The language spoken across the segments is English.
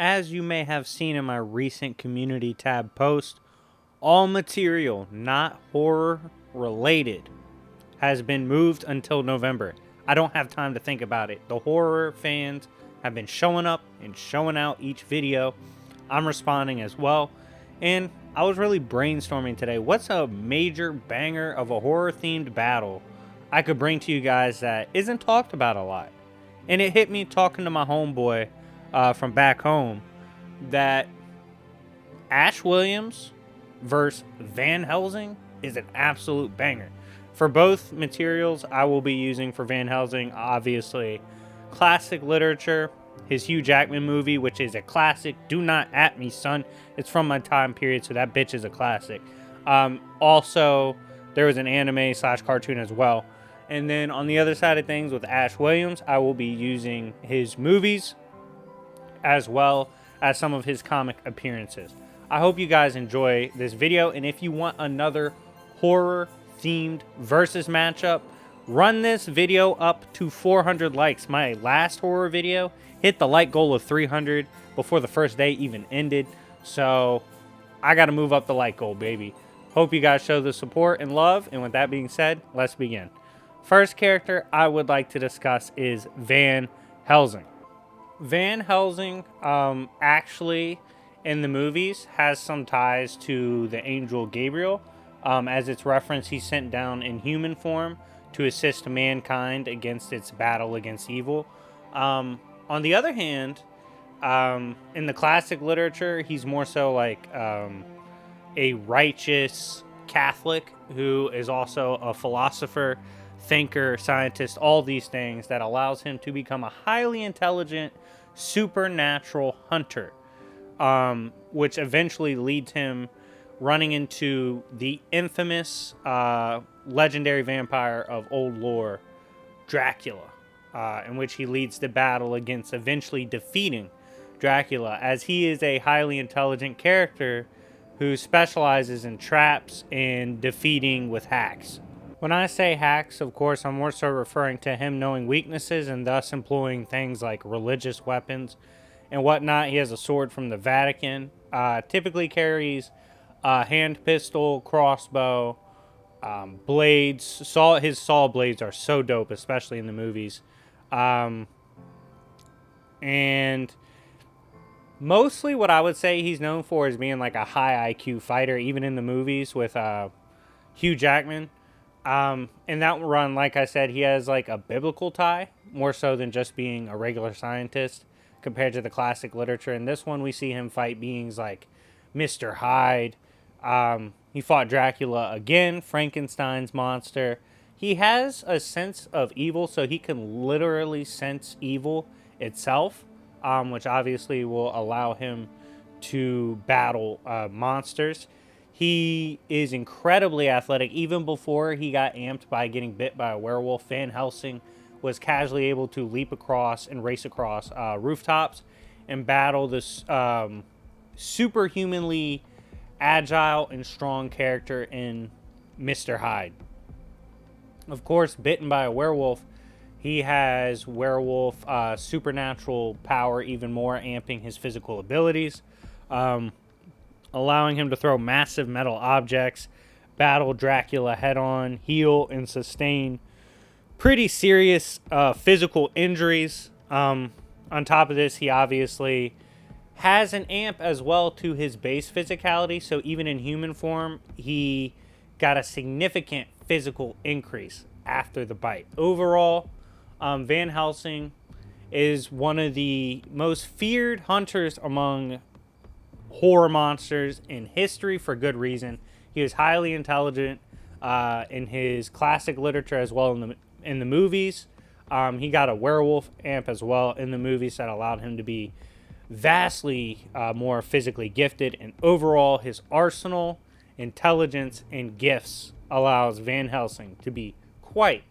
As you may have seen in my recent community tab post, all material not horror related has been moved until November. I don't have time to think about it. The horror fans have been showing up and showing out each video. I'm responding as well. And I was really brainstorming today. What's a major banger of a horror themed battle I could bring to you guys that isn't talked about a lot? And it hit me talking to my homeboy from back home that Ash Williams versus Van Helsing is an absolute banger. For both materials I will be using for Van Helsing, obviously, classic literature, his Hugh Jackman movie, which is a classic. Do not at me, son. It's from my time period, so that bitch is a classic. Also, there was an anime / cartoon as well. And then on the other side of things with Ash Williams, I will be using his movies as well as some of his comic appearances. I hope you guys enjoy this video, and if you want another horror themed versus matchup, run this video up to 400 likes. My last horror video hit the like goal of 300 before the first day even ended, so I gotta move up the like goal, baby. Hope you guys show the support and love, and with that being said, let's begin. First character I would like to discuss is Van Helsing. Van Helsing actually in the movies has some ties to the angel Gabriel. As it's referenced, he's sent down in human form to assist mankind against its battle against evil. On the other hand, in the classic literature, he's more so like a righteous Catholic who is also a philosopher, thinker, scientist, all these things that allows him to become a highly intelligent supernatural hunter, which eventually leads him running into the infamous legendary vampire of old lore, Dracula, in which he leads the battle against eventually defeating Dracula, as he is a highly intelligent character who specializes in traps and defeating with hacks. When I say hacks, of course, I'm more so referring to him knowing weaknesses and thus employing things like religious weapons and whatnot. He has a sword from the Vatican, typically carries a hand pistol, crossbow, blades. His saw blades are so dope, especially in the movies. And mostly what I would say he's known for is being like a high IQ fighter, even in the movies with Hugh Jackman. In that run, like I said, he has like a biblical tie, more so than just being a regular scientist compared to the classic literature. In this one, we see him fight beings like Mr. Hyde. He fought Dracula again, Frankenstein's monster. He has a sense of evil, so he can literally sense evil itself, which obviously will allow him to battle monsters. He is incredibly athletic. Even before he got amped by getting bit by a werewolf, Van Helsing was casually able to leap across and race across rooftops and battle this superhumanly agile and strong character in Mr. Hyde. Of course, bitten by a werewolf, he has werewolf supernatural power, even more amping his physical abilities. Allowing him to throw massive metal objects, battle Dracula head-on, heal, and sustain pretty serious physical injuries. On top of this, he obviously has an amp as well to his base physicality, so even in human form, he got a significant physical increase after the bite. Overall, Van Helsing is one of the most feared hunters among horror monsters in history, for good reason. He was highly intelligent in his classic literature as well in the movies. He got a werewolf amp as well in the movies that allowed him to be vastly more physically gifted, and overall his arsenal, intelligence, and gifts allows Van Helsing to be quite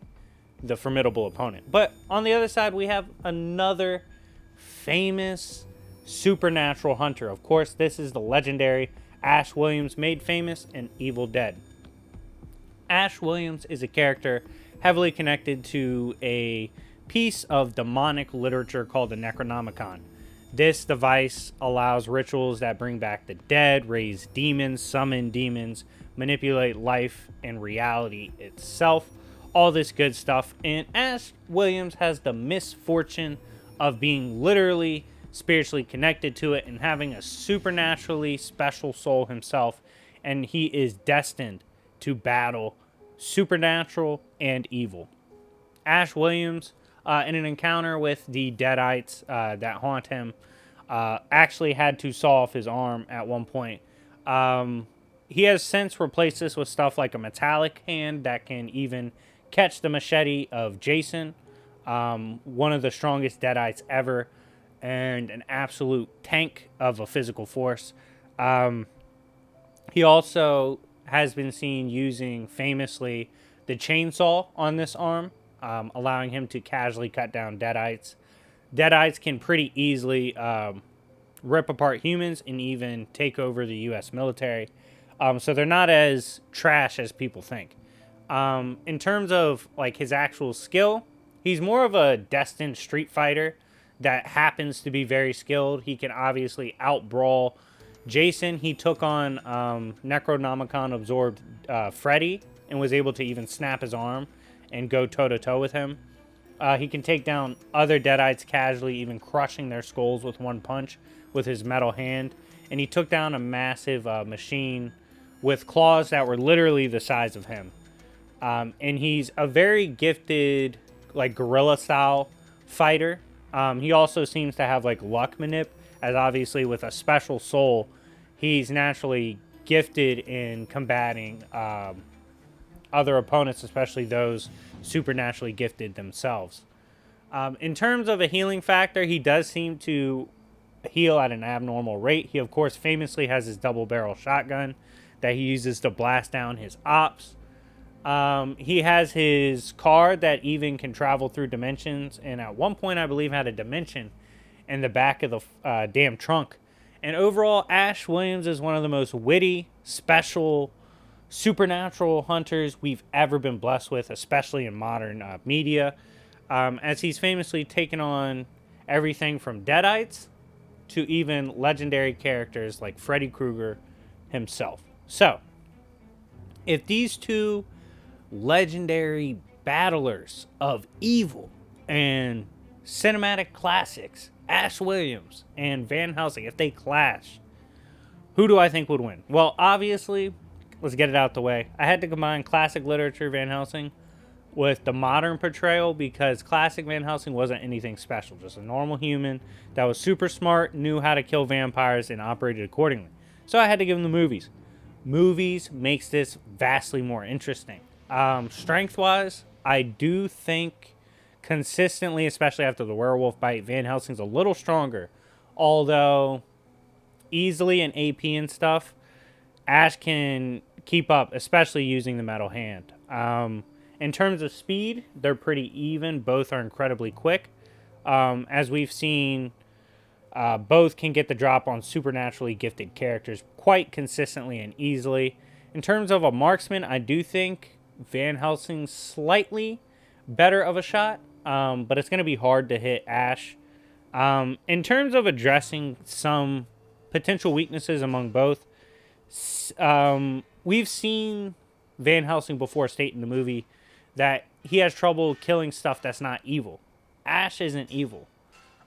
the formidable opponent. But on the other side, we have another famous supernatural hunter. Of course, this is the legendary Ash Williams, made famous in Evil Dead. Ash Williams is a character heavily connected to a piece of demonic literature called the Necronomicon. This device allows rituals that bring back the dead, raise demons, summon demons, manipulate life and reality itself. All this good stuff. And Ash Williams has the misfortune of being literally spiritually connected to it and having a supernaturally special soul himself. And he is destined to battle supernatural and evil. Ash Williams, in an encounter with the Deadites that haunt him, actually had to saw off his arm at one point. He has since replaced this with stuff like a metallic hand that can even catch the machete of Jason, one of the strongest Deadites ever, and an absolute tank of a physical force. He also has been seen using famously the chainsaw on this arm, allowing him to casually cut down Deadites. Deadites can pretty easily rip apart humans and even take over the U.S. military. So they're not as trash as people think. In terms of like his actual skill, he's more of a destined street fighter that happens to be very skilled. He can obviously out-brawl Jason. He took on Necronomicon absorbed Freddy and was able to even snap his arm and go toe-to-toe with him. He can take down other Deadites casually, even crushing their skulls with one punch with his metal hand. And he took down a massive machine with claws that were literally the size of him. And he's a very gifted, like, guerrilla-style fighter. He also seems to have, like, luck manip, as obviously with a special soul, he's naturally gifted in combating other opponents, especially those supernaturally gifted themselves. In terms of a healing factor, he does seem to heal at an abnormal rate. He, of course, famously has his double-barrel shotgun that he uses to blast down his ops. He has his car that even can travel through dimensions, and at one point, I believe, had a dimension in the back of the damn trunk. And overall, Ash Williams is one of the most witty, special, supernatural hunters we've ever been blessed with, especially in modern media, as he's famously taken on everything from Deadites to even legendary characters like Freddy Krueger himself. So, if these two legendary battlers of evil and cinematic classics, Ash Williams and Van Helsing, if they clash, who do I think would win? Well, obviously, let's get it out the way. I had to combine classic literature Van Helsing with the modern portrayal because classic Van Helsing wasn't anything special. Just a normal human that was super smart, knew how to kill vampires, and operated accordingly. So I had to give him the movies. Movies makes this vastly more interesting. Strength-wise, I do think consistently, especially after the werewolf bite, Van Helsing's a little stronger. Although, easily in AP and stuff, Ash can keep up, especially using the metal hand. In terms of speed, they're pretty even. Both are incredibly quick. As we've seen, both can get the drop on supernaturally gifted characters quite consistently and easily. In terms of a marksman, I do think Van Helsing's slightly better of a shot, but it's going to be hard to hit Ash. In terms of addressing some potential weaknesses among both, we've seen Van Helsing before state in the movie that he has trouble killing stuff that's not evil. Ash isn't evil.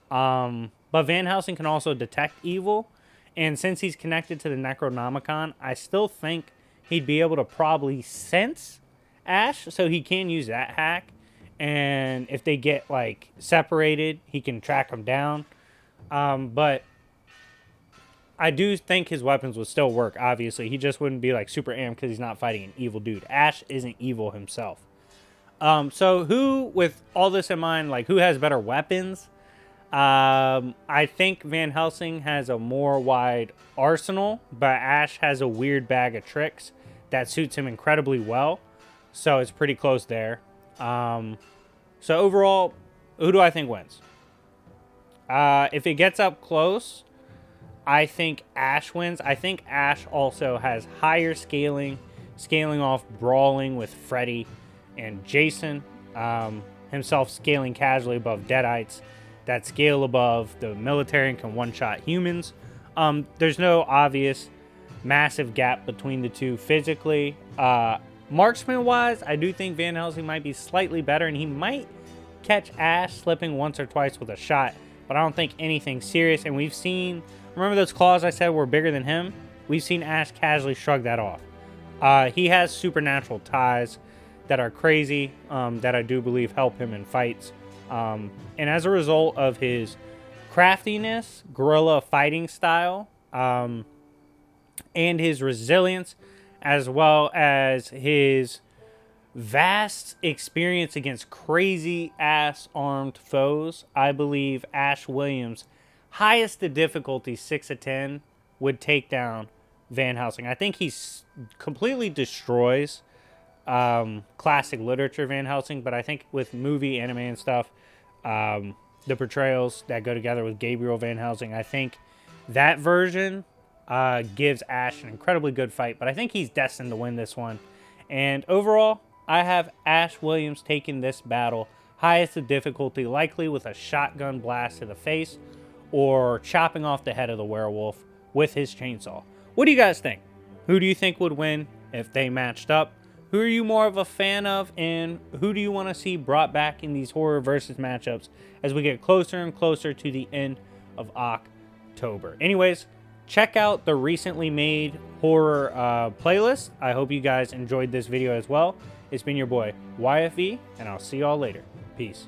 But Van Helsing can also detect evil, and since he's connected to the Necronomicon, I still think he'd be able to probably sense Ash, so he can use that hack. And if they get, like, separated, he can track them down. But I do think his weapons would still work, obviously. He just wouldn't be, like, super amped because he's not fighting an evil dude. Ash isn't evil himself. So who, with all this in mind, like, who has better weapons? I think Van Helsing has a more wide arsenal, but Ash has a weird bag of tricks that suits him incredibly well. So it's pretty close there. So overall, who do I think wins? If it gets up close, I think Ash wins. I think Ash also has higher scaling off brawling with Freddy and Jason, himself scaling casually above Deadites, that scale above the military and can one-shot humans. There's no obvious massive gap between the two physically. Marksman-wise, I do think Van Helsing might be slightly better, and he might catch Ash slipping once or twice with a shot, but I don't think anything serious. And we've seen, remember those claws I said were bigger than him? We've seen Ash casually shrug that off. He has supernatural ties that are crazy, that I do believe help him in fights. And as a result of his craftiness, guerrilla fighting style, and his resilience, as well as his vast experience against crazy ass armed foes, I believe Ash Williams, highest the difficulty 6 of 10, would take down Van Helsing. I think he completely destroys classic literature Van Helsing, but I think with movie, anime, and stuff, the portrayals that go together with Gabriel Van Helsing, I think that version gives Ash an incredibly good fight, but I think he's destined to win this one. And overall, I have Ash Williams taking this battle, highest of difficulty, likely with a shotgun blast to the face or chopping off the head of the werewolf with his chainsaw. What do you guys think? Who do you think would win if they matched up? Who are you more of a fan of, and who do you want to see brought back in these horror versus matchups as we get closer and closer to the end of October? Anyways, check out the recently made horror playlist. I hope you guys enjoyed this video as well. It's been your boy YFV, and I'll see y'all later. Peace.